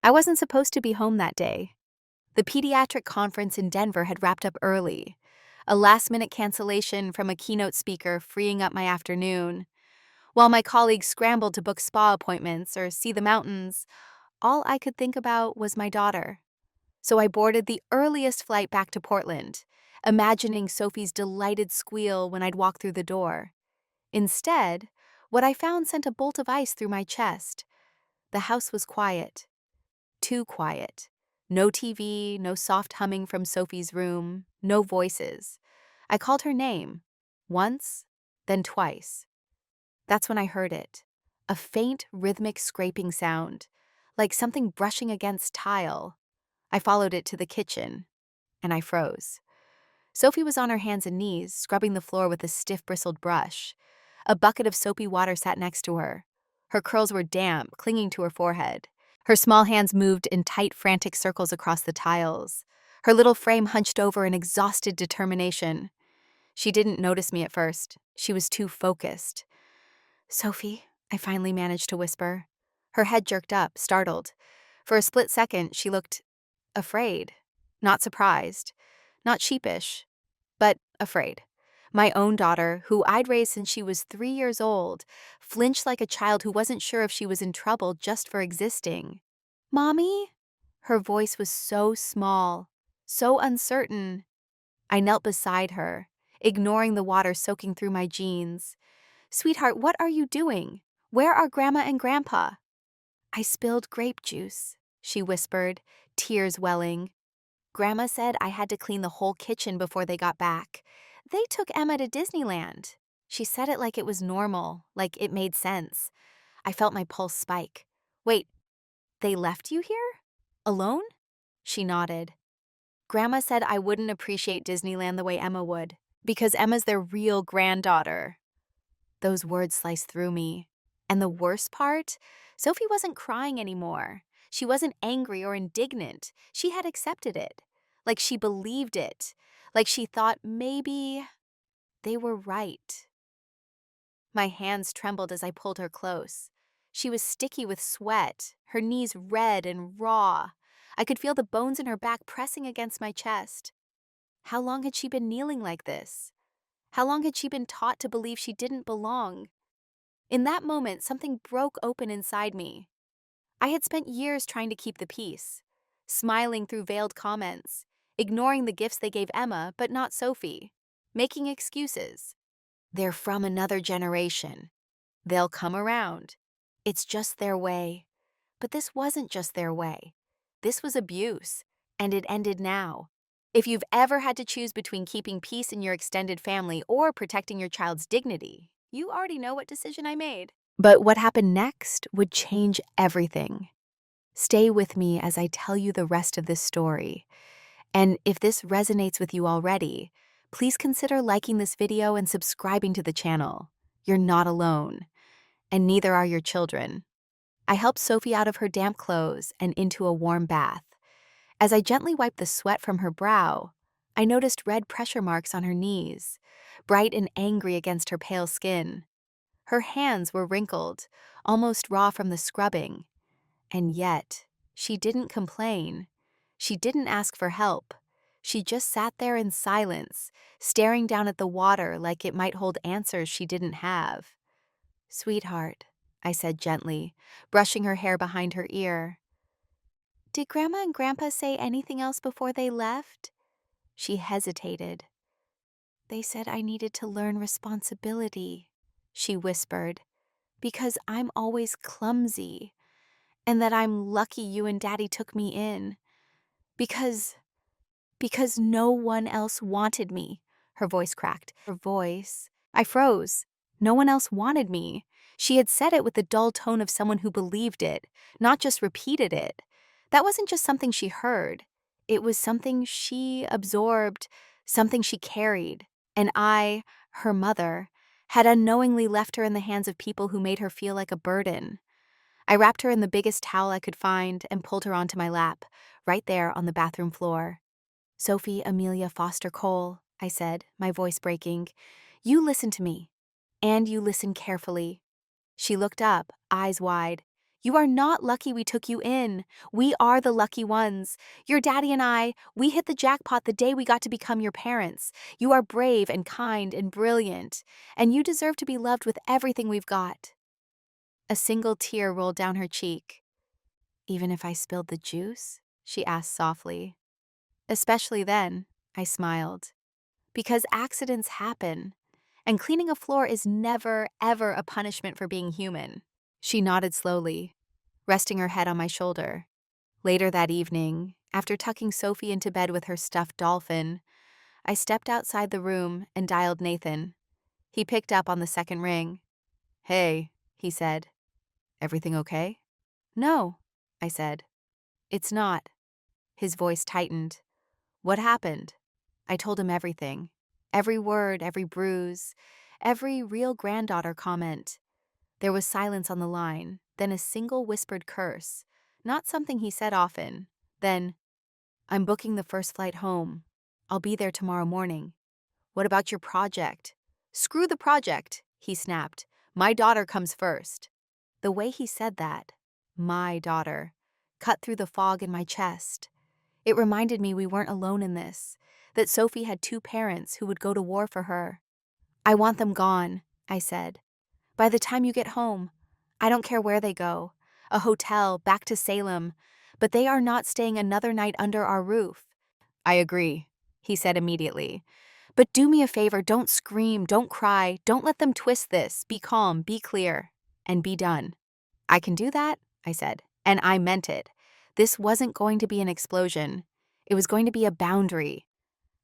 I wasn't supposed to be home that day. The pediatric conference in Denver had wrapped up early. A last-minute cancellation from a keynote speaker freeing up my afternoon. While my colleagues scrambled to book spa appointments or see the mountains, all I could think about was my daughter. So I boarded the earliest flight back to Portland, imagining Sophie's delighted squeal when I'd walk through the door. Instead, what I found sent a bolt of ice through my chest. The house was quiet. Too quiet. No TV, no soft humming from Sophie's room, no voices. I called her name. Once, then twice. That's when I heard it. A faint, rhythmic scraping sound, like something brushing against tile. I followed it to the kitchen, and I froze. Sophie was on her hands and knees, scrubbing the floor with a stiff, bristled brush. A bucket of soapy water sat next to her. Her curls were damp, clinging to her forehead. Her small hands moved in tight, frantic circles across the tiles. Her little frame hunched over in exhausted determination. She didn't notice me at first. She was too focused. "Sophie," I finally managed to whisper. Her head jerked up, startled. For a split second, she looked afraid. Not surprised. Not sheepish. But afraid. My own daughter, who I'd raised since she was 3 years old, flinched like a child who wasn't sure if she was in trouble just for existing. "Mommy?" Her voice was so small, so uncertain. I knelt beside her, ignoring the water soaking through my jeans. "Sweetheart, what are you doing? Where are Grandma and Grandpa?" "I spilled grape juice," she whispered, tears welling. "Grandma said I had to clean the whole kitchen before they got back. They took Emma to Disneyland." She said it like it was normal, like it made sense. I felt my pulse spike. "Wait, they left you here? Alone?" She nodded. "Grandma said I wouldn't appreciate Disneyland the way Emma would, because Emma's their real granddaughter." Those words sliced through me. And the worst part? Sophie wasn't crying anymore. She wasn't angry or indignant. She had accepted it. Like she believed it. Like she thought maybe they were right. My hands trembled as I pulled her close. She was sticky with sweat, her knees red and raw. I could feel the bones in her back pressing against my chest. How long had she been kneeling like this? How long had she been taught to believe she didn't belong? In that moment, something broke open inside me. I had spent years trying to keep the peace, smiling through veiled comments, ignoring the gifts they gave Emma but not Sophie, making excuses. "They're from another generation. They'll come around. It's just their way." But this wasn't just their way. This was abuse, and it ended now. If you've ever had to choose between keeping peace in your extended family or protecting your child's dignity, you already know what decision I made. But what happened next would change everything. Stay with me as I tell you the rest of this story. And if this resonates with you already, please consider liking this video and subscribing to the channel. You're not alone, and neither are your children. I helped Sophie out of her damp clothes and into a warm bath. As I gently wiped the sweat from her brow, I noticed red pressure marks on her knees, bright and angry against her pale skin. Her hands were wrinkled, almost raw from the scrubbing. And yet, she didn't complain. She didn't ask for help. She just sat there in silence, staring down at the water like it might hold answers she didn't have. "Sweetheart," I said gently, brushing her hair behind her ear. "Did Grandma and Grandpa say anything else before they left?" She hesitated. "They said I needed to learn responsibility," she whispered, "because I'm always clumsy, and that I'm lucky you and Daddy took me in. Because no one else wanted me." Her voice cracked. I froze. No one else wanted me. She had said it with the dull tone of someone who believed it, not just repeated it. That wasn't just something she heard. It was something she absorbed, something she carried. And I, her mother, had unknowingly left her in the hands of people who made her feel like a burden. I wrapped her in the biggest towel I could find and pulled her onto my lap, right there on the bathroom floor. "Sophie Amelia Foster Cole," I said, my voice breaking, "you listen to me, and you listen carefully." She looked up, eyes wide. You are not lucky we took you in. We are the lucky ones. Your daddy and I, we hit the jackpot the day we got to become your parents. You are brave and kind and brilliant, and you deserve to be loved with everything we've got." A single tear rolled down her cheek. "Even if I spilled the juice?" she asked softly. "Especially then," I smiled. "Because accidents happen, and cleaning a floor is never, ever a punishment for being human." She nodded slowly, resting her head on my shoulder. Later that evening, after tucking Sophie into bed with her stuffed dolphin, I stepped outside the room and dialed Nathan. He picked up on the second ring. "Hey," he said. "Everything okay?" "No," I said. "It's not." His voice tightened. "What happened?" I told him everything. Every word, every bruise, every real granddaughter comment. There was silence on the line, then a single whispered curse, not something he said often. Then, "I'm booking the first flight home. I'll be there tomorrow morning. What about your project?" "Screw the project," he snapped. "My daughter comes first." The way he said that, "my daughter," cut through the fog in my chest. It reminded me we weren't alone in this, that Sophie had two parents who would go to war for her. "I want them gone," I said. "By the time you get home, I don't care where they go, a hotel, back to Salem, but they are not staying another night under our roof." "I agree," he said immediately. "But do me a favor, don't scream, don't cry, don't let them twist this. Be calm, be clear, and be done." "I can do that," I said, and I meant it. This wasn't going to be an explosion. It was going to be a boundary.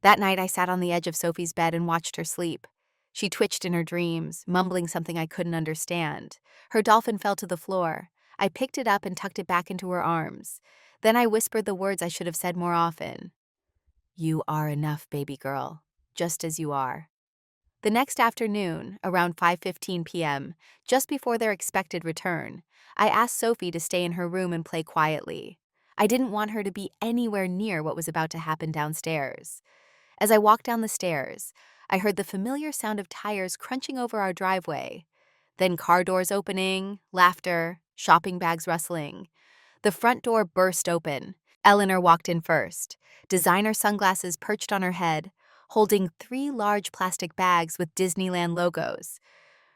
That night I sat on the edge of Sophie's bed and watched her sleep. She twitched in her dreams, mumbling something I couldn't understand. Her dolphin fell to the floor. I picked it up and tucked it back into her arms. Then I whispered the words I should have said more often. "You are enough, baby girl, just as you are." The next afternoon, around 5:15 p.m., just before their expected return, I asked Sophie to stay in her room and play quietly. I didn't want her to be anywhere near what was about to happen downstairs. As I walked down the stairs, I heard the familiar sound of tires crunching over our driveway. Then car doors opening, laughter, shopping bags rustling. The front door burst open. Eleanor walked in first, designer sunglasses perched on her head, holding 3 large plastic bags with Disneyland logos.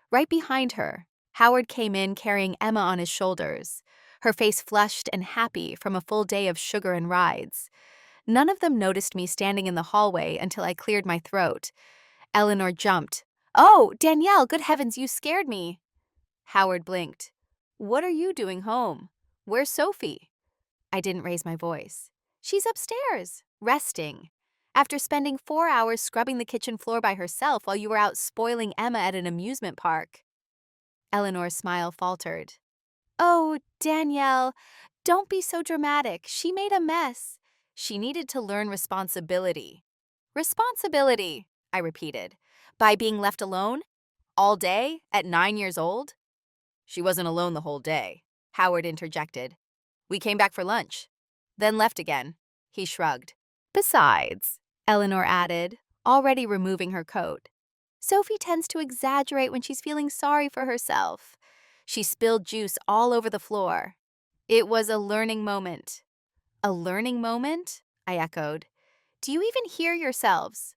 Right behind her, Howard came in carrying Emma on his shoulders, her face flushed and happy from a full day of sugar and rides. None of them noticed me standing in the hallway until I cleared my throat. Eleanor jumped. "Oh, Danielle, good heavens, you scared me." Howard blinked. "What are you doing home? Where's Sophie?" I didn't raise my voice. "She's upstairs, resting. After spending 4 hours scrubbing the kitchen floor by herself while you were out spoiling Emma at an amusement park." Eleanor's smile faltered. "Oh, Danielle, don't be so dramatic. She made a mess. She needed to learn responsibility." "Responsibility," I repeated. "By being left alone? All day? At 9 years old?" "She wasn't alone the whole day," Howard interjected. "We came back for lunch, then left again." He shrugged. "Besides," Eleanor added, already removing her coat, "Sophie tends to exaggerate when she's feeling sorry for herself." She spilled juice all over the floor. It was a learning moment. "A learning moment?" I echoed. "Do you even hear yourselves?"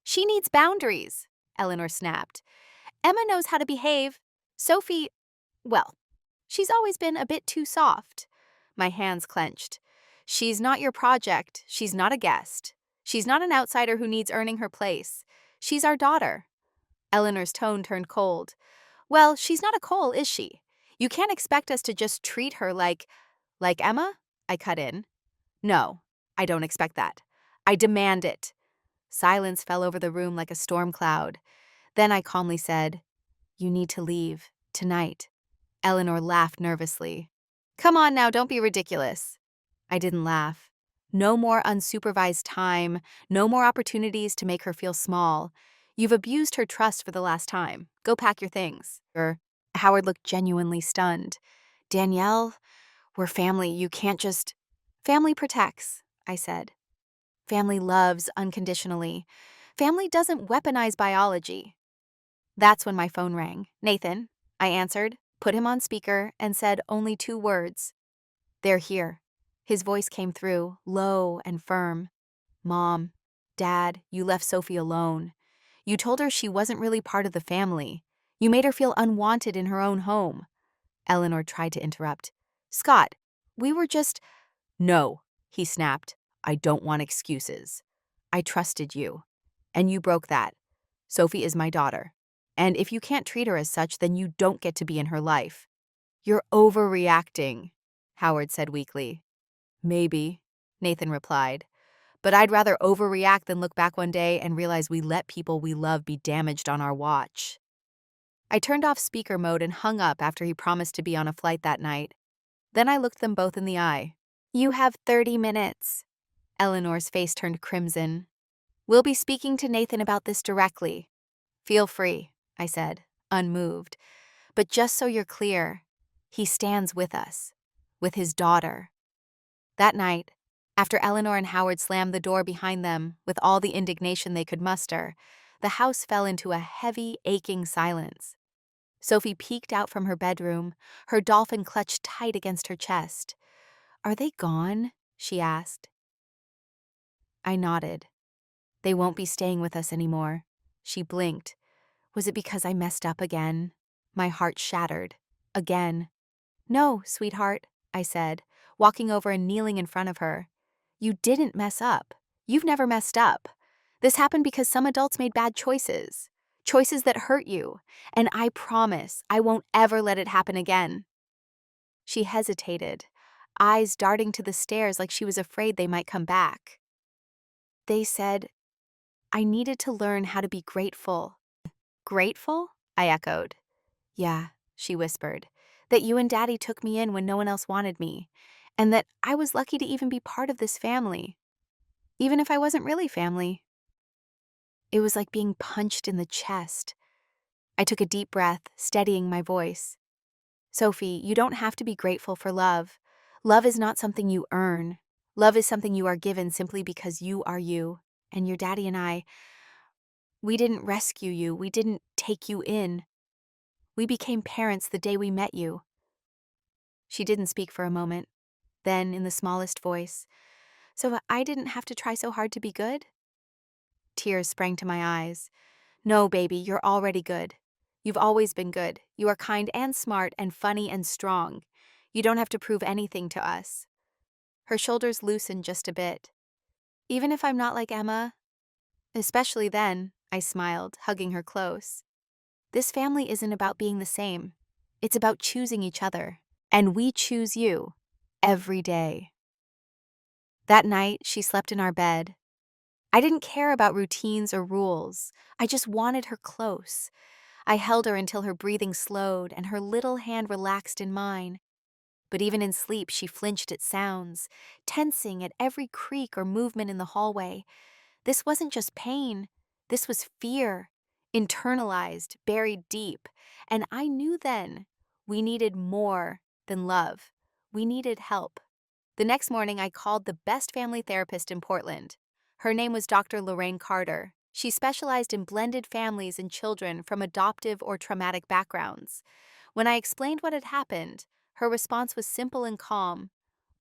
"She needs boundaries," Eleanor snapped. "Emma knows how to behave. Sophie, well, she's always been a bit too soft." My hands clenched. "She's not your project. She's not a guest. She's not an outsider who needs earning her place. She's our daughter." Eleanor's tone turned cold. "Well, she's not a Cole, is she? You can't expect us to just treat her like Emma?" I cut in. "No, I don't expect that. I demand it." Silence fell over the room like a storm cloud. Then I calmly said, "You need to leave, tonight." Eleanor laughed nervously. "Come on now, don't be ridiculous." I didn't laugh. No more unsupervised time, no more opportunities to make her feel small. You've abused her trust for the last time. Go pack your things. Howard looked genuinely stunned. "Danielle, we're family. You can't just—" "Family protects," I said. "Family loves unconditionally. Family doesn't weaponize biology." That's when my phone rang. "Nathan," I answered, put him on speaker, and said only 2 words. "They're here." His voice came through, low and firm. "Mom, Dad, you left Sophie alone. You told her she wasn't really part of the family. You made her feel unwanted in her own home." Eleanor tried to interrupt. "Scott, we were just—" "No," he snapped. "I don't want excuses. I trusted you, and you broke that. Sophie is my daughter, and if you can't treat her as such, then you don't get to be in her life." "You're overreacting," Howard said weakly. "Maybe," Nathan replied. "But I'd rather overreact than look back one day and realize we let people we love be damaged on our watch." I turned off speaker mode and hung up after he promised to be on a flight that night. Then I looked them both in the eye. "You have 30 minutes. Eleanor's face turned crimson. "We'll be speaking to Nathan about this directly." "Feel free," I said, unmoved. "But just so you're clear, he stands with us, with his daughter." That night, after Eleanor and Howard slammed the door behind them with all the indignation they could muster, the house fell into a heavy, aching silence. Sophie peeked out from her bedroom, her dolphin clutched tight against her chest. "Are they gone?" she asked. I nodded. "They won't be staying with us anymore." She blinked. "Was it because I messed up again?" My heart shattered. "Again." "No, sweetheart," I said, walking over and kneeling in front of her. "You didn't mess up. You've never messed up. This happened because some adults made bad choices. Choices that hurt you. And I promise I won't ever let it happen again." She hesitated, eyes darting to the stairs like she was afraid they might come back. "They said I needed to learn how to be grateful." "Grateful?" I echoed. "Yeah," she whispered, "that you and Daddy took me in when no one else wanted me, and that I was lucky to even be part of this family, even if I wasn't really family." It was like being punched in the chest. I took a deep breath, steadying my voice. "Sophie, you don't have to be grateful for love. Love is not something you earn. Love is something you are given simply because you are you, and your daddy and I, we didn't rescue you, we didn't take you in. We became parents the day we met you." She didn't speak for a moment. Then, in the smallest voice, "So I didn't have to try so hard to be good?" Tears sprang to my eyes. "No, baby, you're already good. You've always been good. You are kind and smart and funny and strong. You don't have to prove anything to us." Her shoulders loosened just a bit. "Even if I'm not like Emma?" "Especially then," I smiled, hugging her close. "This family isn't about being the same. It's about choosing each other. And we choose you. Every day." That night, she slept in our bed. I didn't care about routines or rules. I just wanted her close. I held her until her breathing slowed and her little hand relaxed in mine. But even in sleep, she flinched at sounds, tensing at every creak or movement in the hallway. This wasn't just pain. This was fear, internalized, buried deep. And I knew then we needed more than love. We needed help. The next morning, I called the best family therapist in Portland. Her name was Dr. Lorraine Carter. She specialized in blended families and children from adoptive or traumatic backgrounds. When I explained what had happened, her response was simple and calm.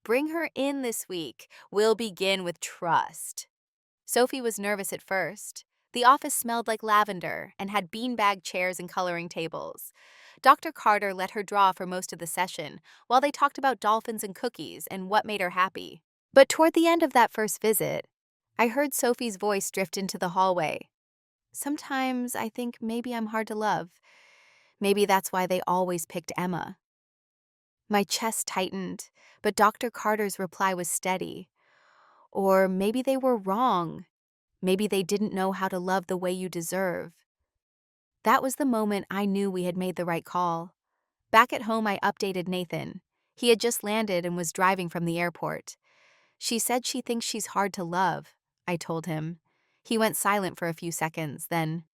"Bring her in this week. We'll begin with trust." Sophie was nervous at first. The office smelled like lavender and had beanbag chairs and coloring tables. Dr. Carter let her draw for most of the session, while they talked about dolphins and cookies and what made her happy. But toward the end of that first visit, I heard Sophie's voice drift into the hallway. "Sometimes I think maybe I'm hard to love. Maybe that's why they always picked Emma." My chest tightened, but Dr. Carter's reply was steady. "Or maybe they were wrong. Maybe they didn't know how to love the way you deserve." That was the moment I knew we had made the right call. Back at home, I updated Nathan. He had just landed and was driving from the airport. "She said she thinks she's hard to love," I told him. He went silent for a few seconds, then,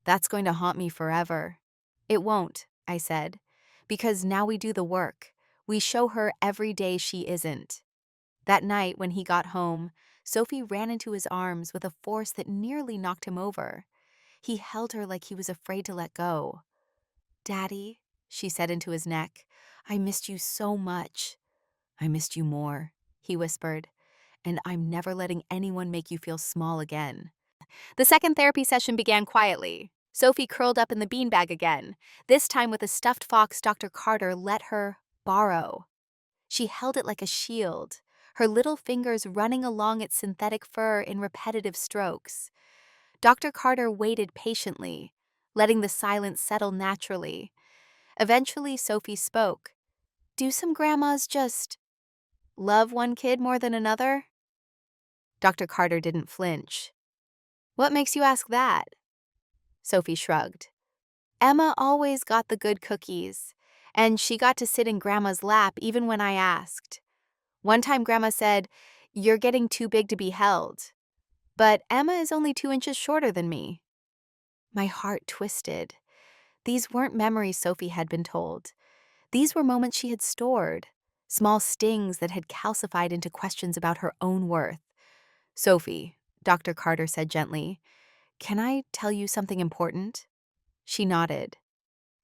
"That's going to haunt me forever." "It won't," I said, "because now we do the work. We show her every day she isn't." That night, when he got home, Sophie ran into his arms with a force that nearly knocked him over. He held her like he was afraid to let go. "Daddy," she said into his neck. "I missed you so much." "I missed you more," he whispered. "And I'm never letting anyone make you feel small again." The second therapy session began quietly. Sophie curled up in the beanbag again, this time with a stuffed fox Dr. Carter let her borrow. She held it like a shield, her little fingers running along its synthetic fur in repetitive strokes. Dr. Carter waited patiently, letting the silence settle naturally. Eventually, Sophie spoke. "Do some grandmas just love one kid more than another?" Dr. Carter didn't flinch. "What makes you ask that?" Sophie shrugged. "Emma always got the good cookies, and she got to sit in Grandma's lap even when I asked. One time Grandma said, 'You're getting too big to be held.' But Emma is only 2 inches shorter than me." My heart twisted. These weren't memories Sophie had been told. These were moments she had stored, small stings that had calcified into questions about her own worth. "Sophie," Dr. Carter said gently, "can I tell you something important?" She nodded.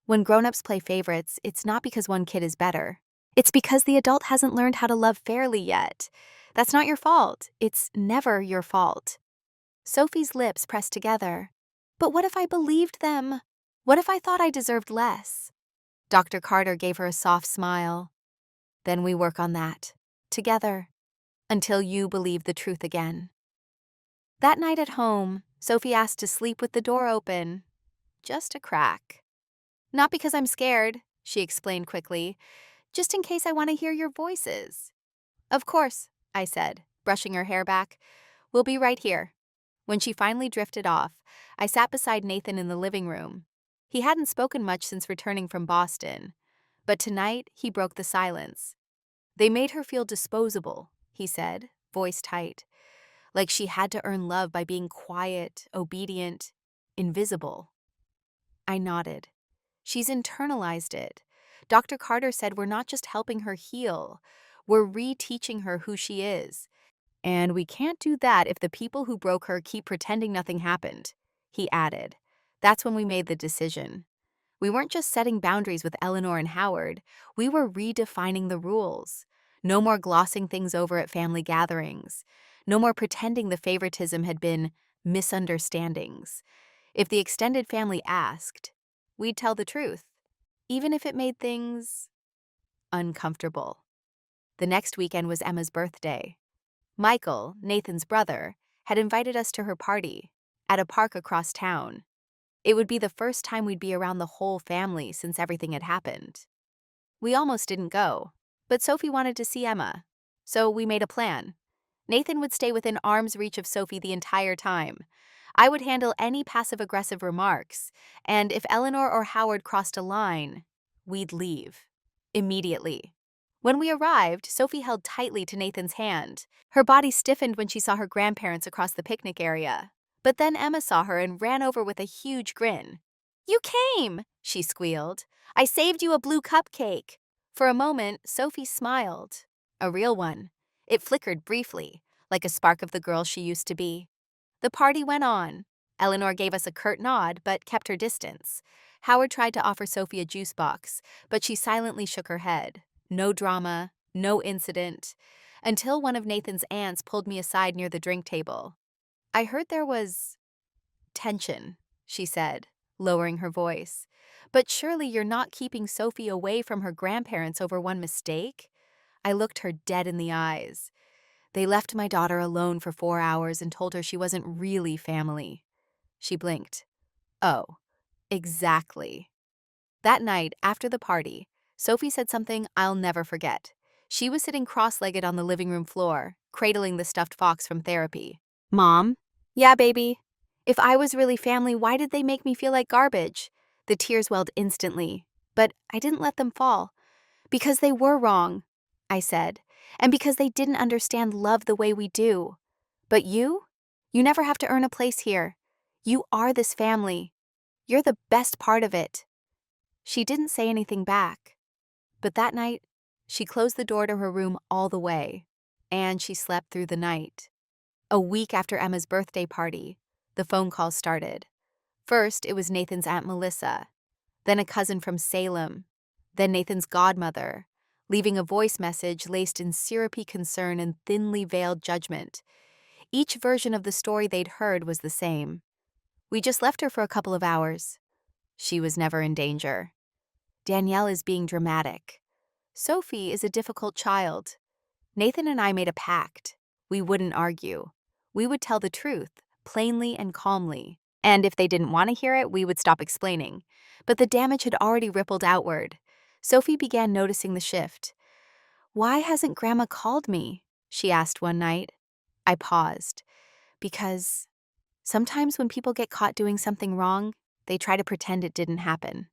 "When grown-ups play favorites, it's not because one kid is better. It's because the adult hasn't learned how to love fairly yet. That's not your fault. It's never your fault." Sophie's lips pressed together. "But what if I believed them? What if I thought I deserved less?" Dr. Carter gave her a soft smile. "Then we work on that, together, until you believe the truth again." That night at home, Sophie asked to sleep with the door open. Just a crack. "Not because I'm scared," she explained quickly. "Just in case I want to hear your voices." "Of course," I said, brushing her hair back. "We'll be right here." When she finally drifted off, I sat beside Nathan in the living room. He hadn't spoken much since returning from Boston. But tonight, he broke the silence. "They made her feel disposable," he said, voice tight. "Like she had to earn love by being quiet, obedient, invisible." I nodded. "She's internalized it. Dr. Carter said we're not just helping her heal, we're reteaching her who she is. And we can't do that if the people who broke her keep pretending nothing happened," he added. That's when we made the decision. We weren't just setting boundaries with Eleanor and Howard, we were redefining the rules. No more glossing things over at family gatherings. No more pretending the favoritism had been misunderstandings. If the extended family asked, we'd tell the truth, even if it made things uncomfortable. The next weekend was Emma's birthday. Michael, Nathan's brother, had invited us to her party at a park across town. It would be the first time we'd be around the whole family since everything had happened. We almost didn't go, but Sophie wanted to see Emma, so we made a plan. Nathan would stay within arm's reach of Sophie the entire time. I would handle any passive-aggressive remarks, and if Eleanor or Howard crossed a line, we'd leave. Immediately. When we arrived, Sophie held tightly to Nathan's hand. Her body stiffened when she saw her grandparents across the picnic area. But then Emma saw her and ran over with a huge grin. "You came!" she squealed. "I saved you a blue cupcake." For a moment, Sophie smiled. A real one. It flickered briefly, like a spark of the girl she used to be. The party went on. Eleanor gave us a curt nod, but kept her distance. Howard tried to offer Sophie a juice box, but she silently shook her head. No drama, no incident, until one of Nathan's aunts pulled me aside near the drink table. "I heard there was tension," she said, lowering her voice. "But surely you're not keeping Sophie away from her grandparents over one mistake?" I looked her dead in the eyes. "They left my daughter alone for 4 hours and told her she wasn't really family." She blinked. "Oh, exactly." That night, after the party, Sophie said something I'll never forget. She was sitting cross-legged on the living room floor, cradling the stuffed fox from therapy. "Mom?" "Yeah, baby." "If I was really family, why did they make me feel like garbage?" The tears welled instantly, but I didn't let them fall. "Because they were wrong," I said, "and because they didn't understand love the way we do. But you never have to earn a place here. You are this family. You're the best part of it." She didn't say anything back. But that night, she closed the door to her room all the way, and she slept through the night. A week after Emma's birthday party, the phone calls started. First, it was Nathan's Aunt Melissa, then a cousin from Salem, then Nathan's godmother, leaving a voice message laced in syrupy concern and thinly veiled judgment. Each version of the story they'd heard was the same. We just left her for a couple of hours. She was never in danger. Danielle is being dramatic. Sophie is a difficult child. Nathan and I made a pact. We wouldn't argue. We would tell the truth, plainly and calmly. And if they didn't want to hear it, we would stop explaining. But the damage had already rippled outward. Sophie began noticing the shift. "Why hasn't Grandma called me?" she asked one night. I paused. Because sometimes when people get caught doing something wrong, they try to pretend it didn't happen.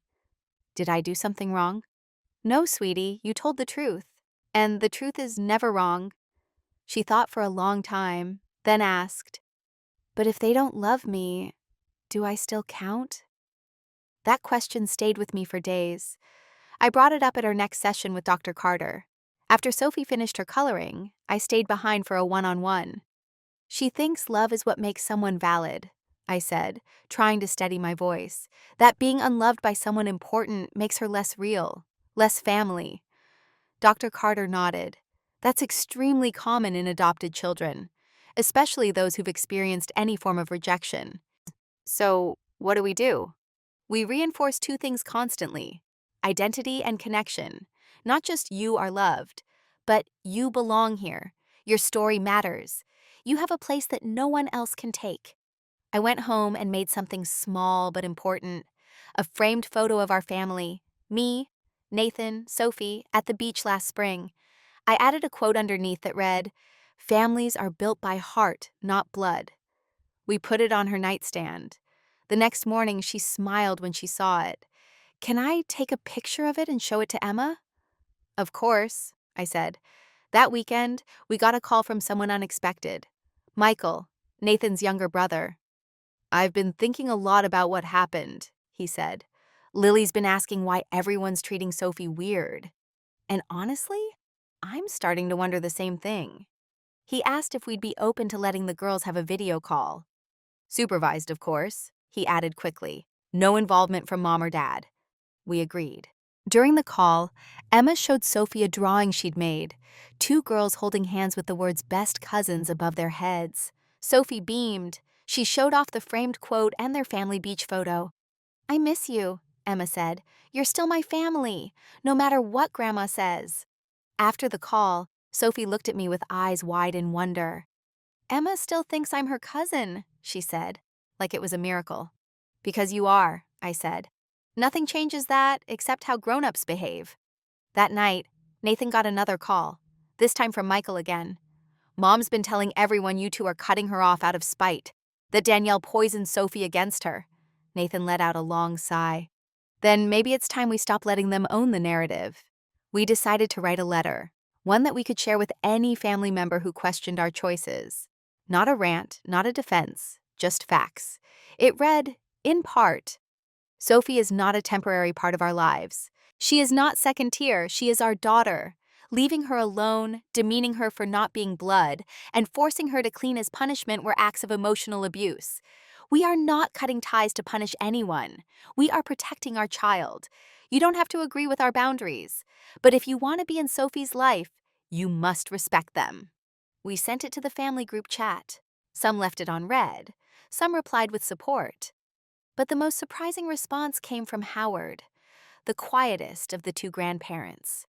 Did I do something wrong? No, sweetie, you told the truth. And the truth is never wrong. She thought for a long time, then asked, "But if they don't love me, do I still count?" That question stayed with me for days. I brought it up at our next session with Dr. Carter. After Sophie finished her coloring, I stayed behind for a one-on-one. "She thinks love is what makes someone valid," I said, trying to steady my voice. "That being unloved by someone important makes her less real, less family." Dr. Carter nodded. "That's extremely common in adopted children, especially those who've experienced any form of rejection. So, what do? We reinforce two things constantly: identity and connection. Not just you are loved, but you belong here. Your story matters. You have a place that no one else can take." I went home and made something small but important: a framed photo of our family, me, Nathan, Sophie, at the beach last spring. I added a quote underneath that read, "Families are built by heart, not blood." We put it on her nightstand. The next morning, she smiled when she saw it. "Can I take a picture of it and show it to Emma?" "Of course," I said. That weekend, we got a call from someone unexpected. Michael, Nathan's younger brother. "I've been thinking a lot about what happened," he said. "Lily's been asking why everyone's treating Sophie weird. And honestly, I'm starting to wonder the same thing." He asked if we'd be open to letting the girls have a video call. "Supervised, of course," he added quickly. "No involvement from Mom or Dad." We agreed. During the call, Emma showed Sophie a drawing she'd made, two girls holding hands with the words "best cousins" above their heads. Sophie beamed. She showed off the framed quote and their family beach photo. "I miss you," Emma said. "You're still my family, no matter what Grandma says." After the call, Sophie looked at me with eyes wide in wonder. "Emma still thinks I'm her cousin," she said, like it was a miracle. "Because you are," I said. "Nothing changes that except how grown-ups behave." That night, Nathan got another call, this time from Michael again. "Mom's been telling everyone you two are cutting her off out of spite, that Danielle poisoned Sophie against her." Nathan let out a long sigh. "Then maybe it's time we stop letting them own the narrative." We decided to write a letter, one that we could share with any family member who questioned our choices. Not a rant, not a defense, just facts. It read, in part, "Sophie is not a temporary part of our lives. She is not second tier, she is our daughter. Leaving her alone, demeaning her for not being blood, and forcing her to clean as punishment were acts of emotional abuse. We are not cutting ties to punish anyone. We are protecting our child. You don't have to agree with our boundaries. But if you want to be in Sophie's life, you must respect them." We sent it to the family group chat. Some left it on read. Some replied with support. But the most surprising response came from Howard, the quietest of the two grandparents.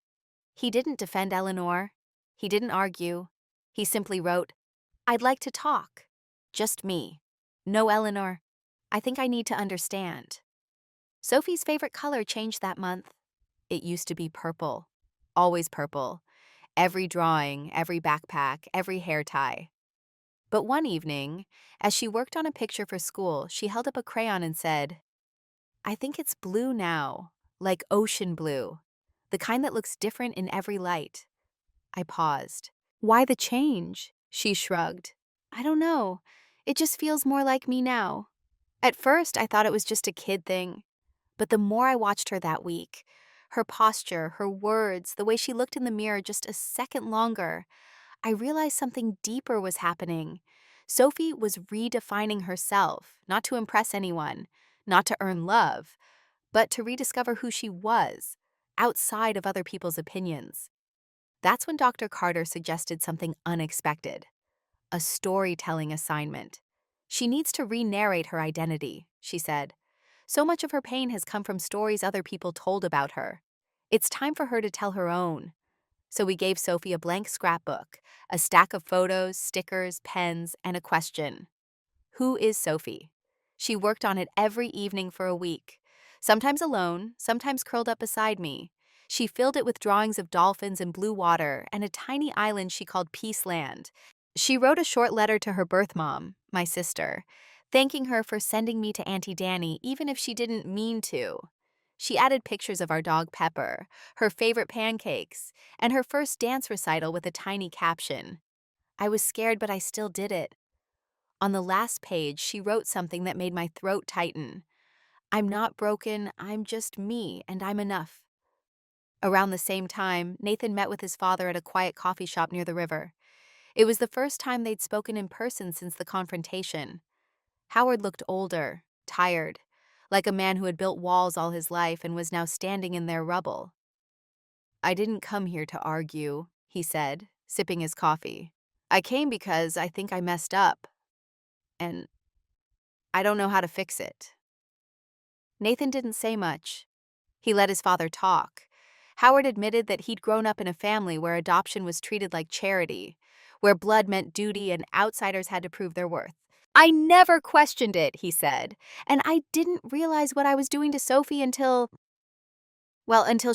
He didn't defend Eleanor. He didn't argue. He simply wrote, "I'd like to talk. Just me. No Eleanor. I think I need to understand." Sophie's favorite color changed that month. It used to be purple. Always purple. Every drawing, every backpack, every hair tie. But one evening, as she worked on a picture for school, she held up a crayon and said, "I think it's blue now, like ocean blue, the kind that looks different in every light." I paused. "Why the change?" She shrugged. "I don't know. It just feels more like me now." At first, I thought it was just a kid thing. But the more I watched her that week, her posture, her words, the way she looked in the mirror just a second longer, I realized something deeper was happening. Sophie was redefining herself, not to impress anyone, not to earn love, but to rediscover who she was, outside of other people's opinions. That's when Dr. Carter suggested something unexpected: a storytelling assignment. She needs to re-narrate her identity, she said. So much of her pain has come from stories other people told about her. It's time for her to tell her own. So we gave Sophie a blank scrapbook, a stack of photos, stickers, pens, and a question. Who is Sophie? She worked on it every evening for a week, sometimes alone, sometimes curled up beside me. She filled it with drawings of dolphins and blue water and a tiny island she called Peace Land. She wrote a short letter to her birth mom, my sister, thanking her for sending me to Auntie Danny even if she didn't mean to. She added pictures of our dog Pepper, her favorite pancakes, and her first dance recital with a tiny caption. I was scared, but I still did it. On the last page, she wrote something that made my throat tighten. I'm not broken, I'm just me, and I'm enough. Around the same time, Nathan met with his father at a quiet coffee shop near the river. It was the first time they'd spoken in person since the confrontation. Howard looked older, tired, like a man who had built walls all his life and was now standing in their rubble. I didn't come here to argue, he said, sipping his coffee. I came because I think I messed up, and I don't know how to fix it. Nathan didn't say much. He let his father talk. Howard admitted that he'd grown up in a family where adoption was treated like charity, where blood meant duty and outsiders had to prove their worth. I never questioned it, he said, and I didn't realize what I was doing to Sophie until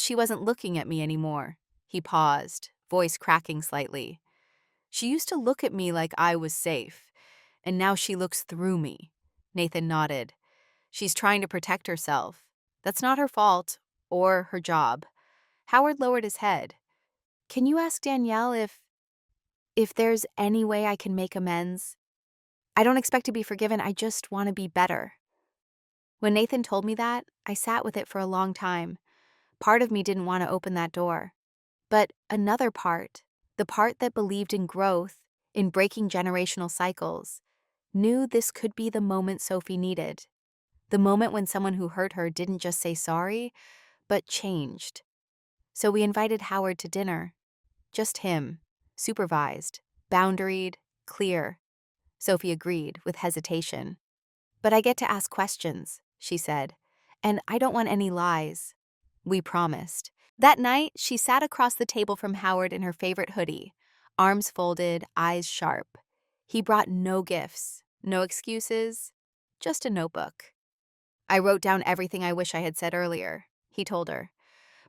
she wasn't looking at me anymore. He paused, voice cracking slightly. She used to look at me like I was safe, and now she looks through me. Nathan nodded. She's trying to protect herself. That's not her fault, or her job. Howard lowered his head. Can you ask Danielle if there's any way I can make amends? I don't expect to be forgiven, I just want to be better. When Nathan told me that, I sat with it for a long time. Part of me didn't want to open that door. But another part, the part that believed in growth, in breaking generational cycles, knew this could be the moment Sophie needed. The moment when someone who hurt her didn't just say sorry, but changed. So we invited Howard to dinner. Just him, supervised, boundaried, clear. Sophie agreed, with hesitation. But I get to ask questions, she said, and I don't want any lies. We promised. That night, she sat across the table from Howard in her favorite hoodie, arms folded, eyes sharp. He brought no gifts, no excuses, just a notebook. I wrote down everything I wish I had said earlier, he told her.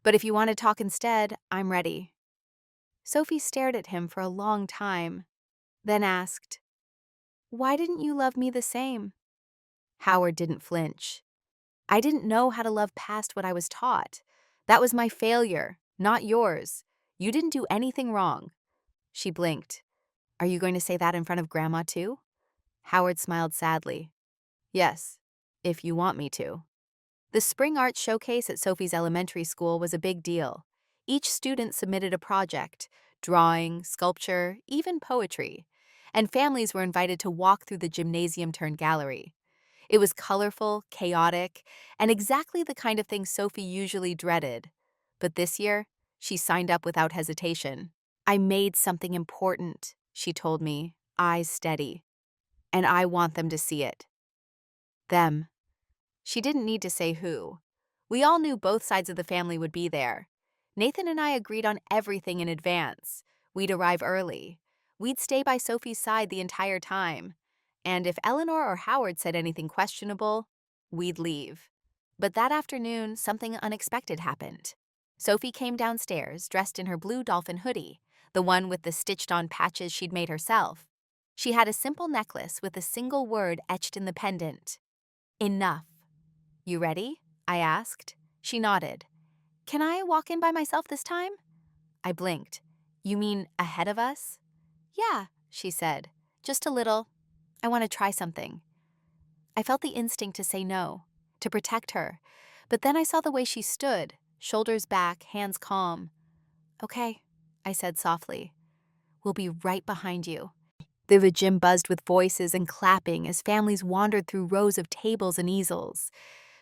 But if you want to talk instead, I'm ready. Sophie stared at him for a long time, then asked, Why didn't you love me the same? Howard didn't flinch. I didn't know how to love past what I was taught. That was my failure, not yours. You didn't do anything wrong. She blinked. Are you going to say that in front of Grandma too? Howard smiled sadly. Yes, if you want me to. The spring art showcase at Sophie's elementary school was a big deal. Each student submitted a project, drawing, sculpture, even poetry, and families were invited to walk through the gymnasium-turned-gallery. It was colorful, chaotic, and exactly the kind of thing Sophie usually dreaded. But this year, she signed up without hesitation. I made something important, she told me, eyes steady. And I want them to see it. Them. She didn't need to say who. We all knew both sides of the family would be there. Nathan and I agreed on everything in advance. We'd arrive early. We'd stay by Sophie's side the entire time. And if Eleanor or Howard said anything questionable, we'd leave. But that afternoon, something unexpected happened. Sophie came downstairs, dressed in her blue dolphin hoodie, the one with the stitched-on patches she'd made herself. She had a simple necklace with a single word etched in the pendant. Enough. You ready? I asked. She nodded. Can I walk in by myself this time? I blinked. You mean ahead of us? Yeah, she said. Just a little. I want to try something. I felt the instinct to say no, to protect her, but then I saw the way she stood, shoulders back, hands calm. Okay, I said softly. We'll be right behind you. The gym buzzed with voices and clapping as families wandered through rows of tables and easels.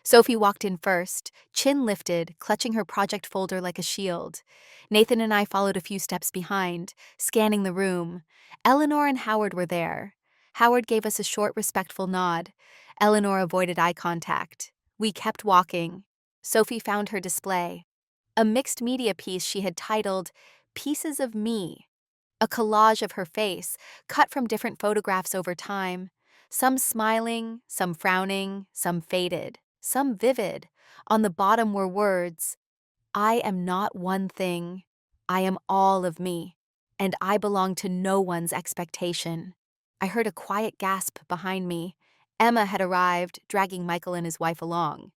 Sophie walked in first, chin lifted, clutching her project folder like a shield. Nathan and I followed a few steps behind, scanning the room. Eleanor and Howard were there. Howard gave us a short, respectful nod. Eleanor avoided eye contact. We kept walking. Sophie found her display. A mixed media piece she had titled, Pieces of Me. A collage of her face, cut from different photographs over time. Some smiling, some frowning, some faded, some vivid. On the bottom were words, I am not one thing. I am all of me, and I belong to no one's expectation. I heard a quiet gasp behind me. Emma had arrived, dragging Michael and his wife along.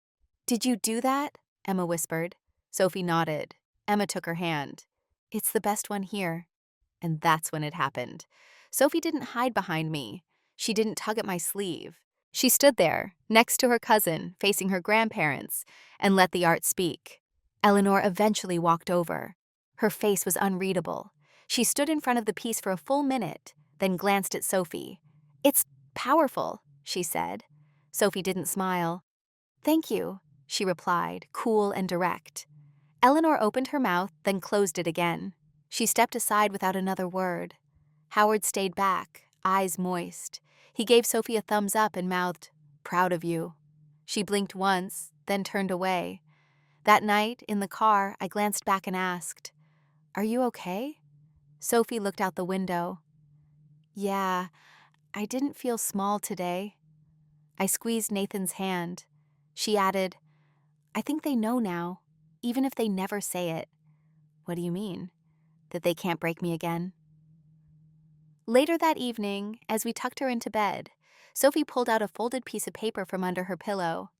Did you do that? Emma whispered. Sophie nodded. Emma took her hand. It's the best one here. And that's when it happened. Sophie didn't hide behind me. She didn't tug at my sleeve. She stood there, next to her cousin, facing her grandparents, and let the art speak. Eleanor eventually walked over. Her face was unreadable. She stood in front of the piece for a full minute, then glanced at Sophie. It's powerful, she said. Sophie didn't smile. Thank you, she replied, cool and direct. Eleanor opened her mouth, then closed it again. She stepped aside without another word. Howard stayed back, eyes moist. He gave Sophie a thumbs up and mouthed, Proud of you. She blinked once, then turned away. That night, in the car, I glanced back and asked, Are you okay? Sophie looked out the window. Yeah, I didn't feel small today. I squeezed Nathan's hand. She added, I think they know now, even if they never say it. What do you mean? That they can't break me again? Later that evening, as we tucked her into bed, Sophie pulled out a folded piece of paper from under her pillow.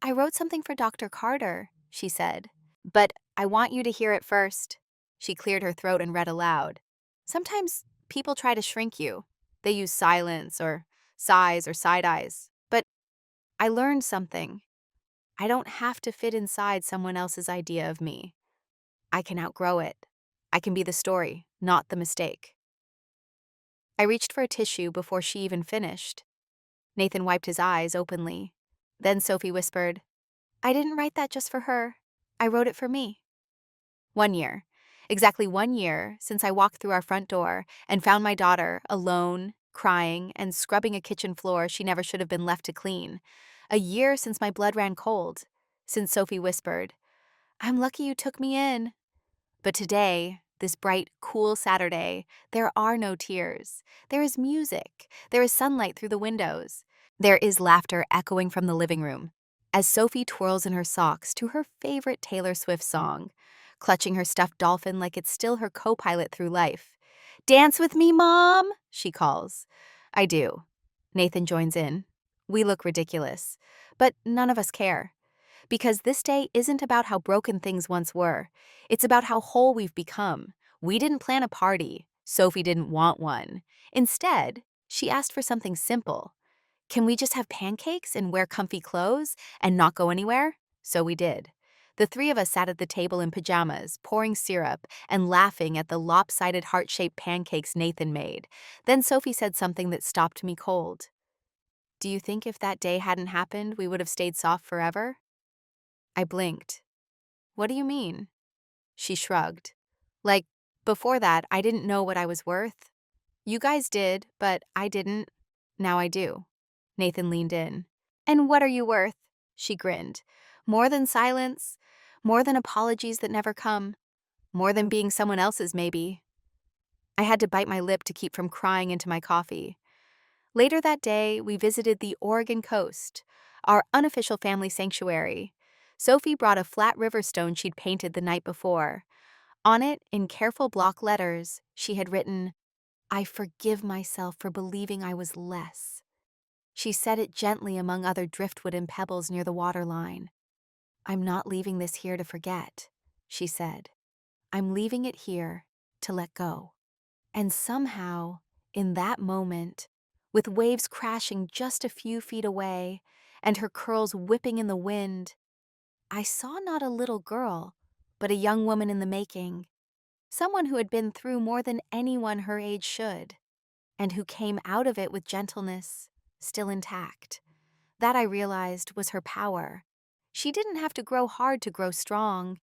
I wrote something for Dr. Carter, she said. But I want you to hear it first. She cleared her throat and read aloud. Sometimes people try to shrink you. They use silence or sighs or side eyes. But I learned something. I don't have to fit inside someone else's idea of me. I can outgrow it. I can be the story, not the mistake. I reached for a tissue before she even finished. Nathan wiped his eyes openly. Then Sophie whispered, I didn't write that just for her. I wrote it for me. 1 year. Exactly 1 year since I walked through our front door and found my daughter alone, crying, and scrubbing a kitchen floor she never should have been left to clean. A year since my blood ran cold. Since Sophie whispered, I'm lucky you took me in. But today, this bright, cool Saturday, there are no tears. There is music. There is sunlight through the windows. There is laughter echoing from the living room as Sophie twirls in her socks to her favorite Taylor Swift song, clutching her stuffed dolphin like it's still her co-pilot through life. Dance with me, Mom, she calls. I do. Nathan joins in. We look ridiculous, but none of us care. Because this day isn't about how broken things once were. It's about how whole we've become. We didn't plan a party. Sophie didn't want one. Instead, she asked for something simple. Can we just have pancakes and wear comfy clothes and not go anywhere? So we did. The three of us sat at the table in pajamas, pouring syrup and laughing at the lopsided heart-shaped pancakes Nathan made. Then Sophie said something that stopped me cold. Do you think if that day hadn't happened, we would have stayed soft forever? I blinked. What do you mean? She shrugged. Like, before that, I didn't know what I was worth. You guys did, but I didn't. Now I do. Nathan leaned in. And what are you worth? She grinned. More than silence, more than apologies that never come, more than being someone else's maybe. I had to bite my lip to keep from crying into my coffee. Later that day, we visited the Oregon coast, our unofficial family sanctuary. Sophie brought a flat river stone she'd painted the night before. On it, in careful block letters, she had written, I forgive myself for believing I was less. She set it gently among other driftwood and pebbles near the waterline. I'm not leaving this here to forget, she said. I'm leaving it here to let go. And somehow, in that moment, with waves crashing just a few feet away and her curls whipping in the wind, I saw not a little girl, but a young woman in the making, someone who had been through more than anyone her age should, and who came out of it with gentleness, still intact. That I realized was her power, She didn't have to grow hard to grow strong.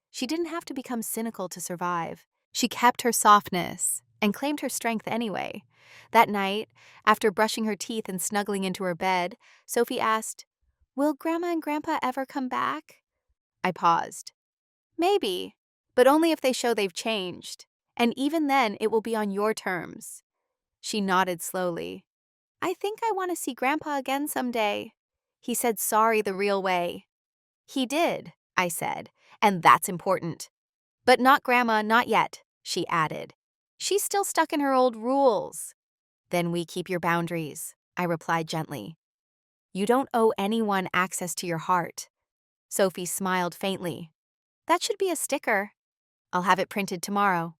She didn't have to become cynical to survive. She kept her softness and claimed her strength anyway. That night, after brushing her teeth and snuggling into her bed, Sophie asked, "Will Grandma and Grandpa ever come back?" I paused. "Maybe, but only if they show they've changed. And even then, it will be on your terms." She nodded slowly. "I think I want to see Grandpa again someday." He said sorry the real way. "He did," I said, "and that's important." "But not Grandma, not yet," she added. "She's still stuck in her old rules." "Then we keep your boundaries," I replied gently. "You don't owe anyone access to your heart." Sophie smiled faintly. "That should be a sticker. I'll have it printed tomorrow."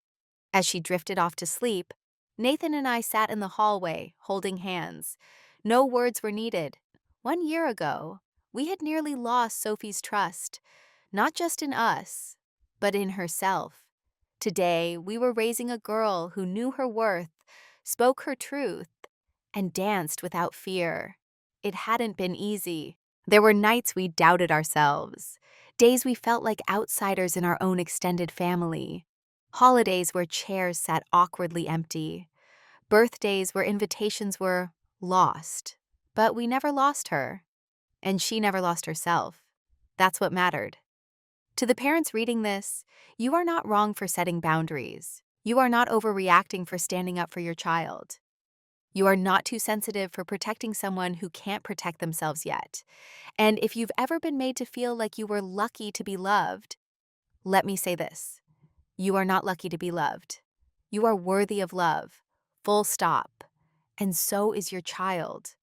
As she drifted off to sleep, Nathan and I sat in the hallway, holding hands. No words were needed. 1 year ago, we had nearly lost Sophie's trust, not just in us, but in herself. Today, we were raising a girl who knew her worth, spoke her truth, and danced without fear. It hadn't been easy. There were nights we doubted ourselves, days we felt like outsiders in our own extended family, holidays where chairs sat awkwardly empty, birthdays where invitations were lost. But we never lost her, and she never lost herself. That's what mattered. To the parents reading this, you are not wrong for setting boundaries. You are not overreacting for standing up for your child. You are not too sensitive for protecting someone who can't protect themselves yet. And if you've ever been made to feel like you were lucky to be loved, let me say this: you are not lucky to be loved. You are worthy of love, full stop. And so is your child.